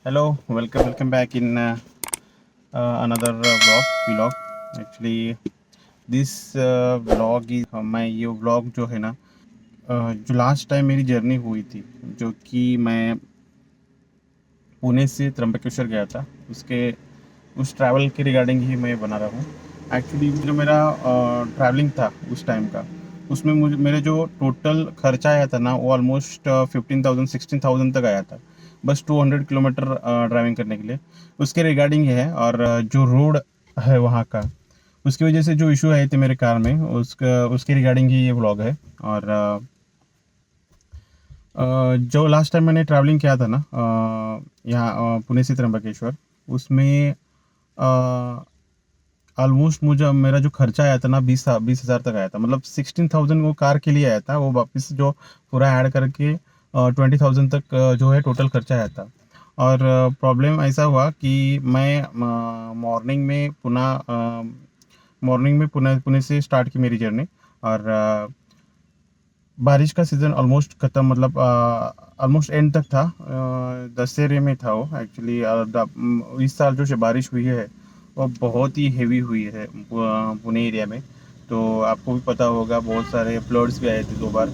Hello, welcome back in another vlog. Actually, this vlog is मैं ये vlog जो है ना जो लास्ट टाइम मेरी जर्नी हुई थी, जो कि मैं पुणे से त्र्यंबकेश्वर गया था, उसके उस ट्रैवल के रिगार्डिंग ही मैं बना रहा हूँ। एक्चुअली जो मेरा ट्रैवलिंग था उस टाइम का, उसमें मुझे मेरे जो टोटल खर्चा आया था ना, वो ऑलमोस्ट 15,000 16,000 तक आया था, बस 200 किलोमीटर ड्राइविंग करने के लिए। उसके रिगार्डिंग ये है, और जो रोड है वहाँ का, उसकी वजह से जो इशू आए थे मेरे कार में, उसके रिगार्डिंग ही ये व्लॉग है। और जो लास्ट टाइम मैंने ट्रैवलिंग किया था ना, यहाँ पुणे से त्र्यंबकेश्वर, उसमें ऑलमोस्ट मुझे मेरा जो खर्चा आया था ना, 20,000 तक आया था। मतलब 16,000 वो कार के लिए आया था, वो वापस जो पूरा ऐड करके 20,000 तक जो है टोटल खर्चा आया था। और प्रॉब्लम ऐसा हुआ कि मैं मॉर्निंग में पुणे से स्टार्ट की मेरी जर्नी। और बारिश का सीज़न ऑलमोस्ट ख़त्म, मतलब ऑलमोस्ट एंड तक था। दशहरे में था वो एक्चुअली। इस साल जो बारिश हुई है वो बहुत ही हेवी हुई है पुणे एरिया में। तो आपको भी पता होगा, बहुत सारे फ्लड्स भी आए थे 2 बार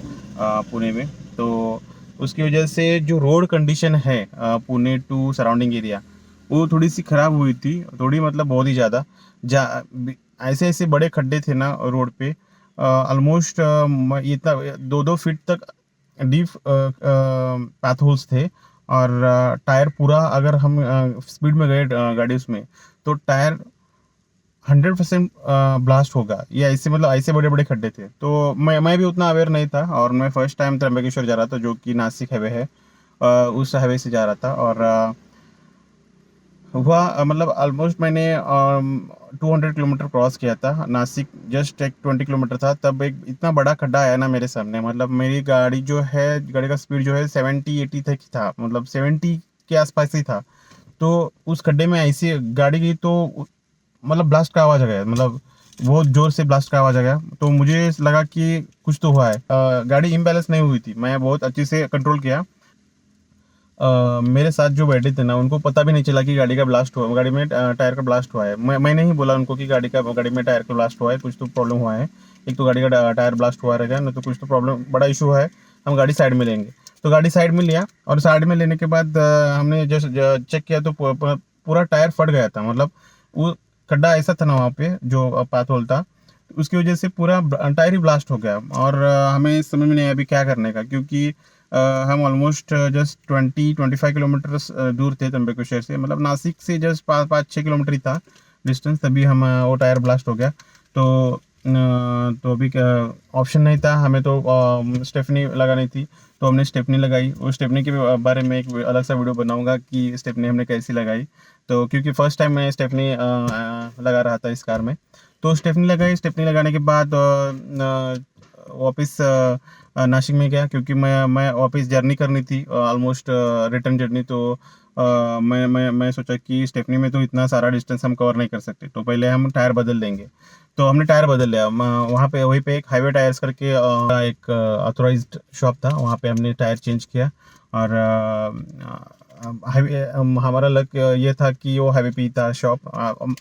पुणे में। तो उसकी वजह से जो रोड कंडीशन है पुणे टू सराउंडिंग एरिया, वो थोड़ी सी ख़राब हुई थी, थोड़ी मतलब बहुत ही ज़्यादा। जा ऐसे ऐसे बड़े खड्डे थे ना रोड पे, ऑलमोस्ट इतना 2-2 फीट तक डीप पाथ होल्स थे। और टायर पूरा, अगर हम स्पीड में गए गाड़ी उसमें, तो टायर 100% ब्लास्ट होगा। ये ऐसे, मतलब ऐसे बड़े बड़े खड्डे थे। तो मैं भी उतना अवेयर नहीं था, और मैं फर्स्ट टाइम त्र्यंबकेश्वर जा रहा था, जो कि नासिक हाईवे है। उस हाईवे से जा रहा था। और हुआ मतलब ऑलमोस्ट मैंने 200 किलोमीटर क्रॉस किया था। नासिक जस्ट एक 20 किलोमीटर था, तब एक इतना बड़ा खड्डा आया ना मेरे सामने। मतलब मेरी गाड़ी का स्पीड जो है 70-80 तक ही था, मतलब 70 के आसपास ही था। तो उस खड्डे में ऐसी गाड़ी गई, तो मतलब ब्लास्ट का आवाज़ आ गया, मतलब बहुत ज़ोर से ब्लास्ट का आवाज़ आ गया। तो मुझे लगा कि कुछ तो हुआ है। गाड़ी इम्बैलेंस नहीं हुई थी, मैं बहुत अच्छे से कंट्रोल किया। मेरे साथ जो बैठे थे ना, उनको पता भी नहीं चला कि गाड़ी का ब्लास्ट हुआ, गाड़ी में टायर का ब्लास्ट हुआ है। मैंने ही बोला उनको कि गाड़ी में टायर का ब्लास्ट हुआ है, कुछ तो प्रॉब्लम हुआ है। एक तो गाड़ी का टायर ब्लास्ट हुआ रहेगा, नहीं तो कुछ तो प्रॉब्लम, बड़ा इशू है, हम गाड़ी साइड में लेंगे। तो गाड़ी साइड में लिया, और साइड में लेने के बाद हमने जस्ट चेक किया, तो पूरा टायर फट गया था। मतलब वो खड्डा ऐसा था ना वहाँ पे, जो पाथोल था, उसकी वजह से पूरा टायर ही ब्लास्ट हो गया। और हमें समझ में नहीं आया अभी क्या करने का, क्योंकि हम ऑलमोस्ट जस्ट 20-25 किलोमीटर दूर थे त्र्यंबकेश्वर से, मतलब नासिक से जस्ट 5-6 किलोमीटर ही था डिस्टेंस। तभी हम वो टायर ब्लास्ट हो गया। तो तो अभी ऑप्शन नहीं था हमें, तो स्टेपनी लगानी थी। तो हमने स्टेपनी लगाई। उस स्टेपनी के बारे में एक अलग सा वीडियो बनाऊंगा कि स्टेपनी हमने कैसी लगाई। तो क्योंकि फर्स्ट टाइम मैं स्टेपनी लगा रहा था इस कार में। तो स्टेपनी लगाई, स्टेपनी लगाने के बाद वापस नासिक में गया, क्योंकि मैं वापस जर्नी करनी थी, ऑलमोस्ट रिटर्न जर्नी। तो मैं सोचा कि स्टेपनी में तो इतना सारा डिस्टेंस हम कवर नहीं कर सकते, तो पहले हम टायर बदल देंगे। तो हमने टायर बदल लिया। वहाँ पे, वहीं पे एक हाईवे टायर्स करके एक ऑथोराइज्ड शॉप था, वहाँ पे हमने टायर चेंज किया। और हाईवे, हमारा लक ये था कि वो हाईवे पे ही था शॉप।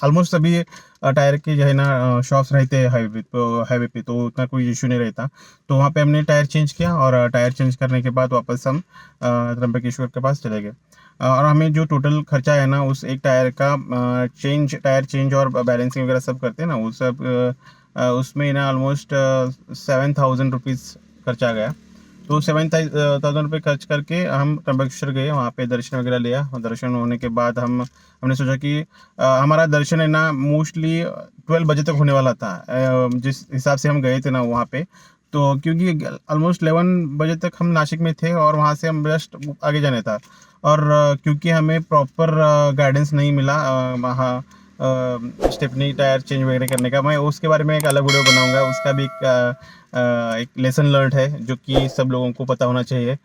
ऑलमोस्ट सभी टायर के जो है ना शॉप्स रहते हैं हाईवे पे, तो उतना कोई इशू नहीं रहता। तो वहाँ पे हमने टायर चेंज किया, और टायर चेंज करने के बाद वापस हम त्र्यंबकेश्वर के पास चले गए। और हमें जो टोटल खर्चा है ना, उस एक टायर का टायर चेंज और बैलेंसिंग वगैरह सब करते हैं ना, वो सब उसमें ना ऑलमोस्ट 7,000 रुपीज़ खर्चा गया। तो 7,000 रुपये खर्च करके हम त्र्यंबकेश्वर गए, वहाँ पे दर्शन वगैरह लिया। और दर्शन होने के बाद हमने सोचा कि हमारा दर्शन है ना मोस्टली 12 बजे तक होने वाला था, जिस हिसाब से हम गए थे ना वहाँ पे। तो क्योंकि ऑलमोस्ट 11 बजे तक हम नासिक में थे, और वहाँ से हम जस्ट आगे जाने था। और क्योंकि हमें प्रॉपर गाइडेंस नहीं मिला वहाँ स्टेपनी टायर चेंज वगैरह करने का, मैं उसके बारे में एक अलग वीडियो बनाऊंगा। उसका भी एक लेसन लर्न है, जो कि सब लोगों को पता होना चाहिए।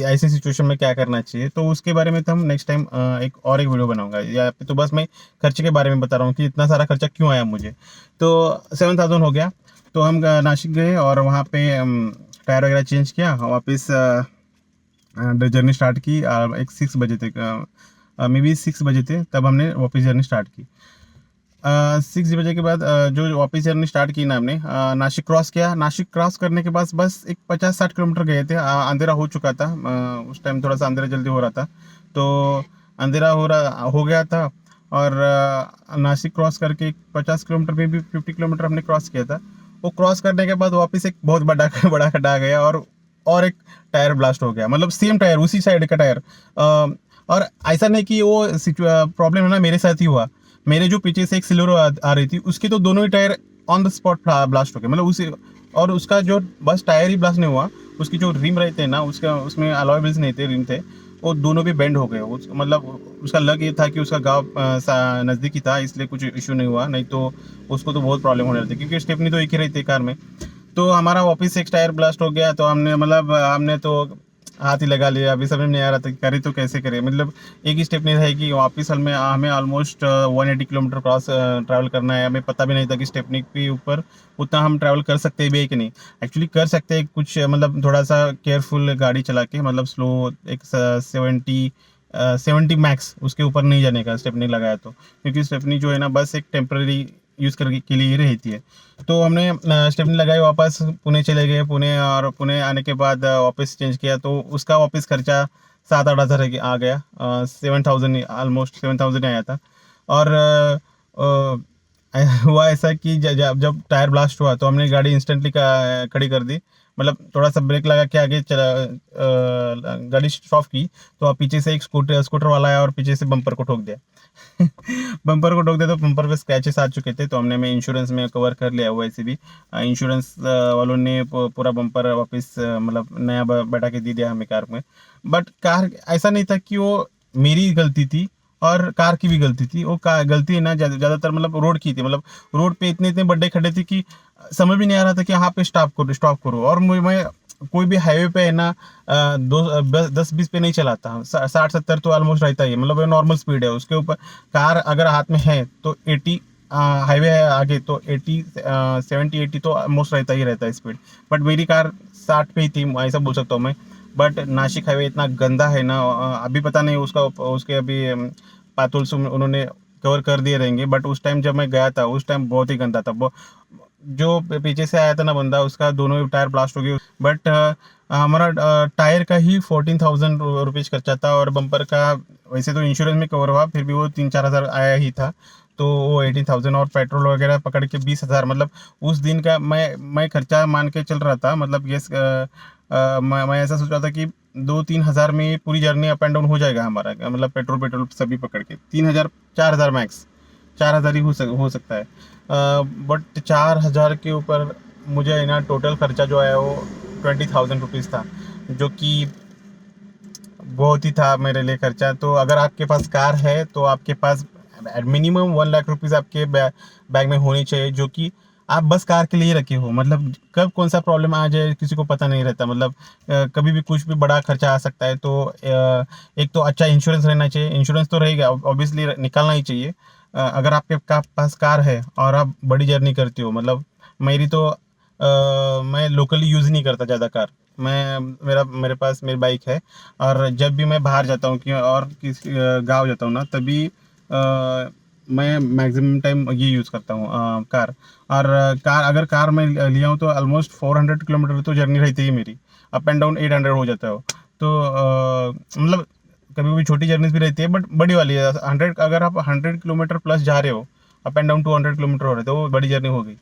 ऐसी सिचुएशन में क्या करना चाहिए, तो उसके बारे में तो हम नेक्स्ट टाइम एक वीडियो बनाऊंगा। या तो बस मैं खर्चे के बारे में बता रहा हूँ कि इतना सारा खर्चा क्यों आया मुझे। तो 7,000 हो गया। तो हम नासिक गए, और वहाँ पे टायर वगैरह चेंज किया, वापस जर्नी स्टार्ट की एक 6 बजे तक। मे बी 6 बजे थे, तब हमने वापस जर्नी स्टार्ट की। 6 बजे के बाद जो वापस जर्नी स्टार्ट की ना हमने, नासिक क्रॉस किया। नासिक क्रॉस करने के बाद बस एक 50-60 किलोमीटर गए थे। अंधेरा हो चुका था, उस टाइम थोड़ा सा अंधेरा जल्दी हो रहा था, तो अंधेरा हो गया था। और नासिक क्रॉस करके 50 किलोमीटर में भी 50 किलोमीटर हमने क्रॉस किया था। वो क्रॉस करने के बाद वापस एक बहुत बड़ा बड़ा खड्डा आ गया, और एक टायर ब्लास्ट हो गया, मतलब सेम टायर, उसी साइड का टायर। और ऐसा नहीं कि वो प्रॉब्लम है ना मेरे साथ ही हुआ, मेरे जो पीछे से एक सिल्वर आ रही थी, उसके तो दोनों ही tyre on the spot blast हो गए, मतलब उसी। और उसका जो बस टायर ही ब्लास्ट नहीं हुआ, उसकी जो रिम रहते हैं ना, उसका उसमें अलॉय व्हील्स नहीं थे, रिम थे, वो दोनों भी बेंड हो गए। मतलब उसका लग ये था कि उसका गाँव नज़दीकी था, इसलिए कुछ इशू नहीं हुआ, नहीं तो उसको तो बहुत प्रॉब्लम होने लगती, क्योंकि स्टेपनी तो एक ही रहती है कार में। तो हमारा वापस एक टायर ब्लास्ट हो गया, तो हमने तो हाथ ही लगा लिया। अभी समझ में नहीं आ रहा था कि करें तो कैसे करें, मतलब एक ही स्टेप नहीं था कि वापस हमें ऑलमोस्ट 180 किलोमीटर क्रॉस ट्रैवल करना है। हमें पता भी नहीं था कि स्टेपनी के ऊपर उतना हम ट्रैवल कर सकते भी है कि नहीं। एक्चुअली कर सकते हैं कुछ, मतलब थोड़ा सा केयरफुल गाड़ी चला के, मतलब स्लो, एक 70 मैक्स, उसके ऊपर नहीं जाने का स्टेपनी लगाया तो, क्योंकि स्टेपनी जो है ना बस एक टेम्पररी यूज़ करके के लिए ही रहती है। तो हमने स्टेपनी लगाई, वापस पुणे चले गए। पुणे, और पुणे आने के बाद वापस चेंज किया, तो उसका वापस खर्चा 7-8 हज़ार आ गया। 7,000, ऑलमोस्ट 7,000 आया था। और हुआ ऐसा कि जब टायर ब्लास्ट हुआ, तो हमने गाड़ी इंस्टेंटली खड़ी कर दी, मतलब थोड़ा सा ब्रेक लगा के आगे चला, गाड़ी स्टॉप की, तो अब पीछे से एक स्कूटर वाला आया और पीछे से बम्पर को ठोक दिया। बम्पर को ठोक दिया, तो बम्पर पे स्क्रैचेस आ चुके थे, तो हमने में इंश्योरेंस में कवर कर लिया। वो ऐसे भी इंश्योरेंस वालों ने पूरा बम्पर वापस मतलब नया बैठा के दे दिया हमें कार में। बट कार ऐसा नहीं था कि वो मेरी गलती थी और कार की भी गलती थी। वो गलती है ना ज़्यादातर मतलब रोड की थी, मतलब रोड पे इतने इतने बड़े खड्डे थे कि समझ भी नहीं आ रहा था कि यहाँ पे स्टॉप करो। और मैं कोई भी हाईवे पे है ना, 10-20 पे नहीं चलाता हूँ, 60-70 तो ऑलमोस्ट रहता ही है, मतलब नॉर्मल स्पीड है उसके ऊपर। कार अगर हाथ में है तो 80, हाईवे है आगे तो 80, 70-80 तो ऑलमोस्ट रहता है स्पीड। बट मेरी कार 60 पे ही थी, ऐसा बोल सकता हूँ मैं। बट नासिक हाईवे इतना गंदा है ना, अभी पता नहीं उसके अभी पातुल उन्होंने कवर कर दिए रहेंगे, बट उस टाइम जब मैं गया था, उस टाइम बहुत ही गंदा था। जो पीछे से आया था ना बंदा, उसका दोनों टायर ब्लास्ट हो गए। बट हमारा टायर का ही 14,000 रुपीज़ खर्चा था, और बम्पर का वैसे तो इंश्योरेंस में कवर हुआ, फिर भी वो 3-4 हज़ार आया ही था, तो वो 18,000, और पेट्रोल वगैरह पकड़ के 20,000, मतलब उस दिन का मैं खर्चा मान के चल रहा था। मतलब ये मैं ऐसा सोच रहा था कि 2-3 हज़ार में पूरी जर्नी अप एंड डाउन हो जाएगा हमारा, मतलब पेट्रोल सभी पकड़ के 3,000, 4,000 मैक्स, 4,000 ही हो सकता है। बट 4,000 के ऊपर मुझे है ना टोटल खर्चा जो आया वो 20,000 रुपीज़ था, जो कि बहुत ही था मेरे लिए खर्चा। तो अगर आपके पास कार है तो आपके पास मिनिमम 1 लाख रुपीज़ आपके बैग में होनी चाहिए, जो कि आप बस कार के लिए रखे हो। मतलब कब कौन सा प्रॉब्लम आ जाए किसी को पता नहीं रहता, मतलब कभी भी कुछ भी बड़ा खर्चा आ सकता है। तो एक तो अच्छा इंश्योरेंस रहना चाहिए, इंश्योरेंस तो रहेगा ऑब्वियसली, निकालना ही चाहिए। अगर आपके पास कार है और आप बड़ी जर्नी करते हो, मतलब मेरी तो मैं लोकली यूज़ नहीं करता ज़्यादा कार। मेरे पास मेरी बाइक है, और जब भी मैं बाहर जाता हूँ कि और किसी गाँव जाता हूँ ना, तभी मैं मैक्सिमम टाइम ये यूज़ करता हूँ, कार। और अगर कार मैं लिया हूँ तो ऑलमोस्ट 400 किलोमीटर तो जर्नी रहती है मेरी, अप एंड डाउन 800 हो जाता है। तो मतलब कभी कभी छोटी जर्नीज भी रहती है, बट बड़ी वाली है 100। अगर आप 100 किलोमीटर प्लस जा रहे हो, अप एंड डाउन 200 किलोमीटर हो रहे, तो वो बड़ी जर्नी हो गई।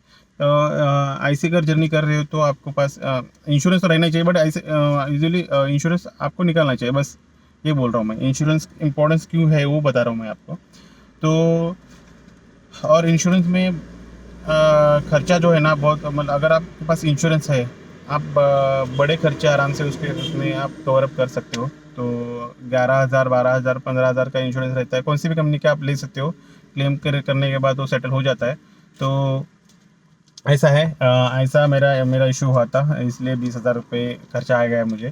ऐसी अगर जर्नी कर रहे हो तो आपको पास इंश्योरेंस तो रहना ही चाहिए, बट ऐसे यूजुअली इंश्योरेंस आपको निकालना चाहिए, बस ये बोल रहा हूँ मैं। इंश्योरेंस इंपॉर्टेंस क्यों है वो बता रहा हूँ मैं आपको। तो और इंश्योरेंस में खर्चा जो है ना बहुत, मतलब अगर आपके पास इंश्योरेंस है, आप बड़े खर्चे आराम से उसमें आप कवर अप कर सकते हो। तो 11,000, 12,000, 15,000 का इंश्योरेंस रहता है, कौन सी भी कंपनी का आप ले सकते हो। क्लेम करने के बाद वो सेटल हो जाता है। तो ऐसा है, ऐसा मेरा मेरा इशू हुआ था, इसलिए 20,000 रुपये खर्चा आ गया है मुझे।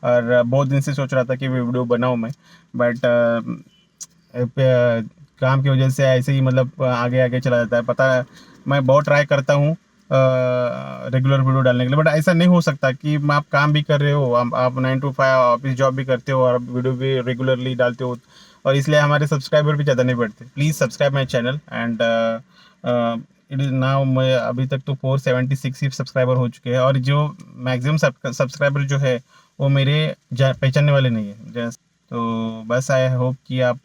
और बहुत दिन से सोच रहा था कि वीडियो बनाऊँ मैं, बट काम की वजह से ऐसे ही मतलब आगे आगे चला जाता है। पता है, मैं बहुत ट्राई करता हूँ रेगुलर वीडियो डालने के लिए, बट ऐसा नहीं हो सकता कि आप काम भी कर रहे हो, आप 9 to 5 ऑफिस जॉब भी करते हो और वीडियो भी रेगुलरली डालते हो। और इसलिए हमारे सब्सक्राइबर भी ज़्यादा नहीं बढ़ते. Please subscribe my channel and it is now. मैं अभी तक तो 476 ही सब्सक्राइबर हो चुके हैं, और जो मैक्सिमम सब्सक्राइबर जो है वो मेरे पहचानने वाले नहीं है. जस्ट तो बस आई होप कि आप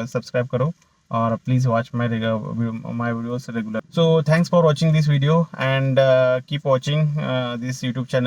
सब्सक्राइब करो और please watch my videos regular. So thanks for watching this video and keep watching this YouTube channel.